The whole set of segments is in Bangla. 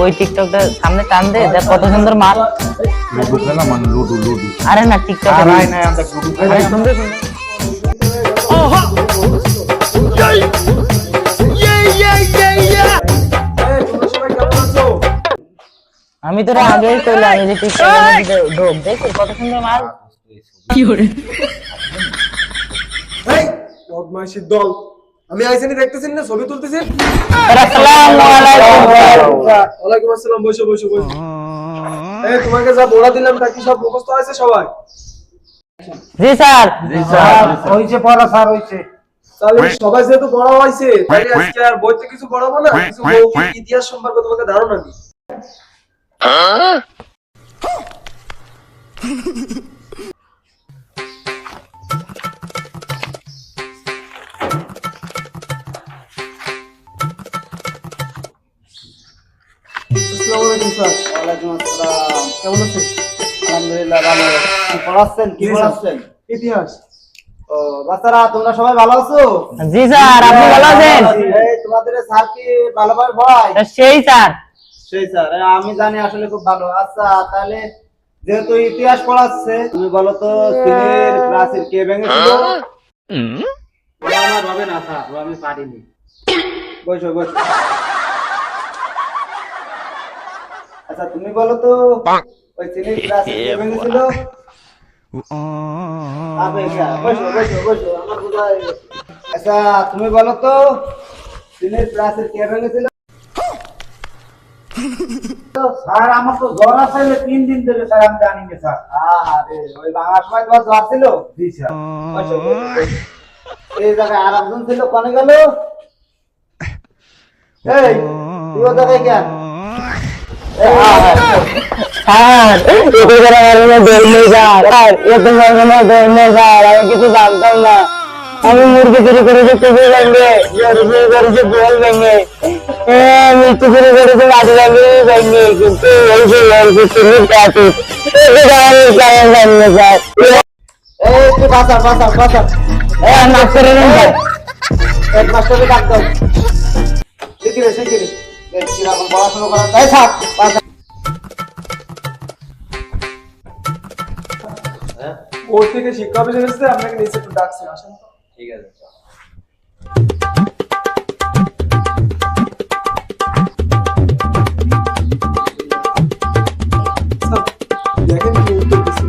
ওই টিকটকটা সামনে টান দে, দেখ কত সুন্দর মাল। লুডু খেলা মানে লুডু লুডু। আরে না টিকটক নাই নাই আমরা লুডু খেলা। সুন্দর সুন্দর। আমি তোরা আগেই কইলাম এই যে টিকটকের মধ্যে ঢোক, দেখছিস কত সুন্দর মাল। কি করে এই বদমাইশির দল, আমি আইসেনি দেখতেছেন না, ছবি তুলতেছেন। আসসালামু আলাইকুম। ওয়ালাইকুম আসসালাম, বসো বসো বসো। এই তোমাকে যা বড়া দিলাম তা কি সব মুখস্থ আছে সবাই? জি স্যার। জি স্যার হইছে পড়া স্যার হইছে। তাহলে সবাই যেহেতু বড় হইছে, তাহলে আজকে আর বইতে কিছু পড়াবো না, কিছু মৌখিক ইতিহাস সম্পর্কে তোমাকে ধারণা দিই। আসসালামু আলাইকুম স্যার। ওয়ালাইকুম আসসালাম। কেমন আছেন? আলহামদুলিল্লাহ ভালো। কি পড়াচ্ছেন? কি জি স্যার। পড়াচ্ছেন? ইতিহাস। ও বাচ্চারা তোমরা সবাই ভালো আছো? জি স্যার, আপনি ভালো আছেন? এই তোমাদের স্যার কি ভালোভাবে পড়ায়? সেই স্যার। সেই স্যার, আমি জানি আসলে খুব ভালো। আচ্ছা তাহলে যেহেতু ইতিহাস পড়াচ্ছে, তুমি বলো তো চীনের প্রাচীর কে ভেঙেছিল? ওরা আমার হবে না স্যার, ও আমি পারিনি। বসো বসো। আচ্ছা তুমি বলো তো ওই চীনের প্রাচীর কে ভেঙেছিল? বসো বসো বসো, আমার বোঝায়। আচ্ছা তুমি বলো তো চীনের প্রাচীর কে ভেঙেছিল? স্যার আমার তো জ্বর আছে 3 দিন ধরে স্যার, আমি জানি না স্যার। আরে ওই ভাঙার সময় তোমার জ্বর ছিল? জি স্যার। বসো, বসো, বসো। এই জায়গায় আর একজন ছিল, কোনে গেল? এই তুই ও জায়গায় কেন? স্যার এত করে আমার ধরলে স্যার, এত আমার ধরলে স্যার, আমি কিছু জানতাম না। আমি মুরগি চুরি করেছি, টুপি ভেঙে, গরু চুরি করেছি, গোল ভেঙে, মিষ্টি চুরি করেছি, মাটি ভেঙে, কিন্তু এই যে চুরি কাটি কেমন জানলে স্যার। এই তুই বাঁচা বাঁচা বাঁচা। মাফ করে দেন স্যার। হেডমাস্টারকে ডাক দাও। শিখিরে শিখিরে কিরকম পড়াশোনা করা তাই থাক বাঁচা। বোর্ড থেকে শিক্ষা অফিসার এসেছে, আপনাকে নিচে একটু ডাকছে, আসেন তো। ঠিক আছে। স্যার, দেখেন কি উত্তর দিচ্ছে।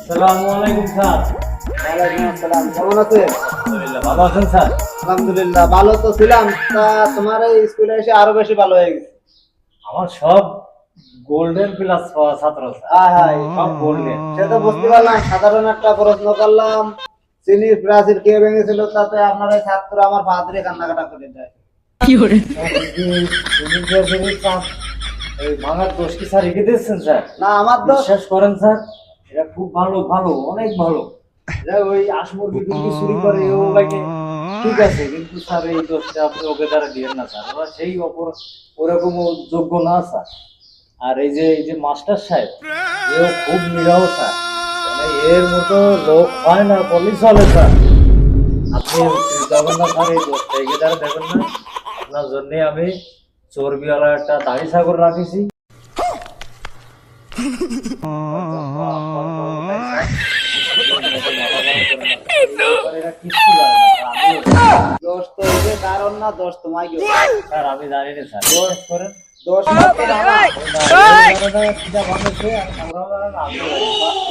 আসসালামু আলাইকুম স্যার। ওয়ালাইকুম আসসালাম। কেমন আছেন? আলহামদুলিল্লাহ, ভালো আছেন স্যার? আলহামদুলিল্লাহ ভালো তো ছিলাম। তা তোমার এই স্কুলে এসে আরো বেশি ভালো হয়ে গেছে। আমার সব গোল্ডেন প্লাস পাওয়া ছাত্র স্যার, হাই সব গোল্ডেন। সে তো বুঝতে পারলাম, সাধারণ একটা প্রশ্ন করলাম চীনের প্রাচীর কে ভেঙেছিল, তাতে আপনার এই ছাত্র আমার পা ধরে কান্নাকাটা করে দেয়। এই ভাঙার দোষ কি স্যার রেখে দিয়েছেন স্যার? না আমার দোষ। বিশ্বাস করেন স্যার, এটা খুব ভালো, ভালো অনেক ভালো। এরা ওই আসমুরগি টুরগি চুরি করে ও লাগে ঠিক আছে, কিন্তু স্যার এই দোষটা আপনি ওকে দ্বারা দিবেন না স্যার, ওরা সেই ওরকম যোগ্য না স্যার। আর এই যে মাস্টার সাহেব, এও খুব নিরহ স্যার, মানে এর মতো লোক হয় না বলেই চলে স্যার। আপনি দেবেন না স্যার, এই দোষটা একে দ্বারা দেবেন না। আপনার জন্যে আমি চর্বিওয়ালা একটা দাড়ি সাগর রাখিছি। দোষ তো ওদের কারণ না, দোষ তোমায় কেউ। স্যার আমি জানি না স্যার, দোষ করেন। দোষ মাত্র আমার।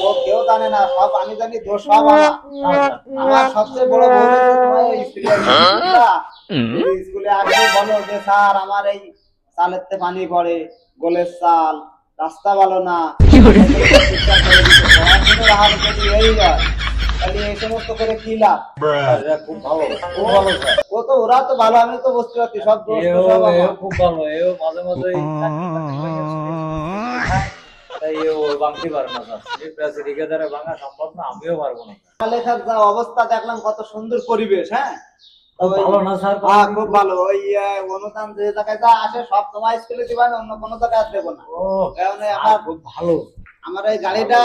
ও কেউ জানে না, সব আমি জানি, দোষ সব আমার। আমার সবচেয়ে বড় ভুল হয়েছে তোমার এই স্কুলে আসবে বলো যে স্যার আমার এই চালের তে পানি পড়ে, গোলের চাল, রাস্তা ভালো না, ঠিকঠাক করে দিতে, পড়াশোনার হাল যদি এই হয়, তাহলে এই সমস্ত করে কি লাভ? খুব ভালো, খুব ভালো স্যার। ও তো ওরা তো ভালো, আমি তো বুঝতে পারছি সব দোষ তো এও সব আমার। খুব ভালো, এও মাঝে মাঝে এই তাই ও ভাঙতে পারে না স্যার, এই প্রাচীর রেখে দ্বারা ভাঙা সম্ভব না, আমিও পারবো না। লেখার যা অবস্থা দেখলাম, কত সুন্দর পরিবেশ। হ্যাঁ খুব ভালো না স্যার? হ্যাঁ খুব ভালো। ওই অনুদান যে জায়গায় যা আসে সব তোমার স্কুলে দিবা, অন্য কোনো জায়গায় দেবো না। ও কারণ আমার খুব ভালো। আমার এই গাড়িটা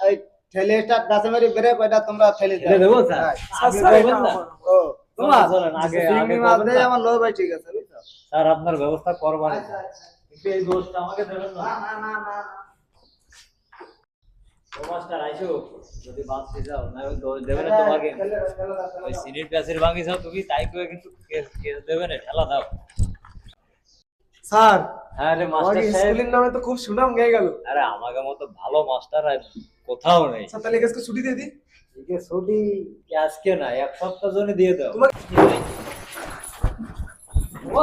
ওই ঠেলে স্টার্ট গাছে মেরে ব্রেক, ওইটা তোমরা ঠেলে দেবো স্যার, স্যার, বলবেন না? ও তোমার চলেন, আগে চিংড়ি আগে মাছ করবেন দিয়ে না? আমার লো ভাই ঠিক আছে বুঝছো? স্যার আপনার ব্যবস্থা করবেন আচ্ছা আচ্ছা কিন্তু এই দোষটা আমাকে দেবেন না। না না না না ও মাস্টার আইসো, যদি বাঁচতে যাও না ওই দোষ দেবে না তোমাকে। ওই সিনিয়র ক্লাসের ভাঙি যাও তুমি, তাই করে কিন্তু কেস দেবে না, ঠেলা দাও। স্যার হ্যাঁ রে মাস্টার আমাকে সাহেব, স্কুলের নামে তো খুব সুনাম গেয়ে গেল। আরে আমাকে মতো ভালো মাস্টার আর কোথাও নেই। স্যার তাহলে আজকে ছুটি দিয়ে দিই। এদিকে ছুটি আজকে না, এক সপ্তাহ জন্য দিয়ে দাও। তোমাকে ও,